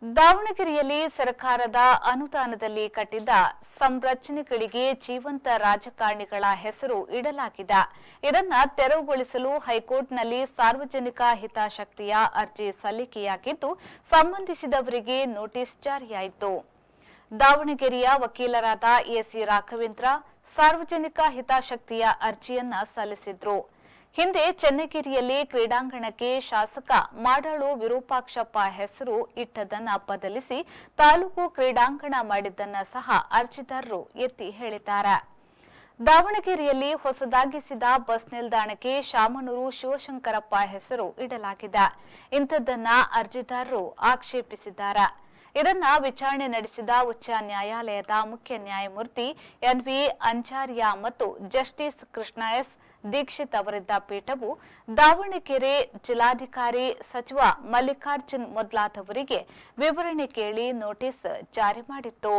ದಾವಣಗೆರೆಯಲ್ಲಿ ಸರ್ಕಾರದ ಅನುದಾನದಲ್ಲಿ ಕಟ್ಟಿದ್ದ ಸಂರಚನೆಗಳಿಗೆ ಜೀವಂತ ರಾಜಕಾರಣಿಗಳ ಹೆಸರು ಇಡಲಾಗಿದೆ. ಇದನ್ನು ತೆರವುಗೊಳಿಸಲು ಹೈಕೋರ್ಟ್ನಲ್ಲಿ ಸಾರ್ವಜನಿಕ ಹಿತಾಸಕ್ತಿಯ ಅರ್ಜಿ ಸಲ್ಲಿಕೆಯಾಗಿದ್ದು, ಸಂಬಂಧಿಸಿದವರಿಗೆ ನೋಟಿಸ್ ಜಾರಿಯಾಯಿತು. ದಾವಣಗೆರೆಯ ವಕೀಲರಾದ ಎಸಿ ರಾಘವೇಂದ್ರ ಸಾರ್ವಜನಿಕ ಹಿತಾಸಕ್ತಿಯ ಅರ್ಜಿಯನ್ನ ಸಲ್ಲಿಸಿದ್ರು. ಹಿಂದೆ ಚನ್ನಗಿರಿಯಲ್ಲಿ ಕ್ರೀಡಾಂಗಣಕ್ಕೆ ಶಾಸಕ ಮಾಡಾಳು ವಿರೂಪಾಕ್ಷಪ್ಪ ಹೆಸರು ಇಟ್ಟದನ್ನ ಬದಲಿಸಿ ತಾಲೂಕು ಕ್ರೀಡಾಂಗಣ ಮಾಡಿದ್ದನ್ನ ಸಹ ಅರ್ಜಿದಾರರು ಎತ್ತಿ ಹೇಳಿದ್ದಾರೆ. ದಾವಣಗೆರೆಯಲ್ಲಿ ಹೊಸದಾಗಿಸಿದ ಬಸ್ ನಿಲ್ದಾಣಕ್ಕೆ ಶಾಮನೂರು ಶಿವಶಂಕರಪ್ಪ ಹೆಸರು ಇಡಲಾಗಿದೆ. ಇಂಥದ್ದನ್ನ ಅರ್ಜಿದಾರರು ಆಕ್ಷೇಪಿಸಿದ್ದಾರೆ. ಇದನ್ನ ವಿಚಾರಣೆ ನಡೆಸಿದ ಉಚ್ಚ ನ್ಯಾಯಾಲಯದ ಮುಖ್ಯ ನ್ಯಾಯಮೂರ್ತಿ ಎನ್ವಿ ಅಂಜಾರಿಯಾ ಮತ್ತು ಜಸ್ಟಿಸ್ ಕೃಷ್ಣ ಎಸ್ ದೀಕ್ಷಿತ್ ಅವರಿದ್ದ ಪೀಠವು ದಾವಣಗೆರೆ ಜಿಲ್ಲಾಧಿಕಾರಿ ಸಚಿವ ಮಲ್ಲಿಕಾರ್ಜುನ್ ಮೊದಲಾದವರಿಗೆ ವಿವರಣೆ ಕೇಳಿ ನೋಟಿಸ್ ಜಾರಿ ಮಾಡಿತ್ತು.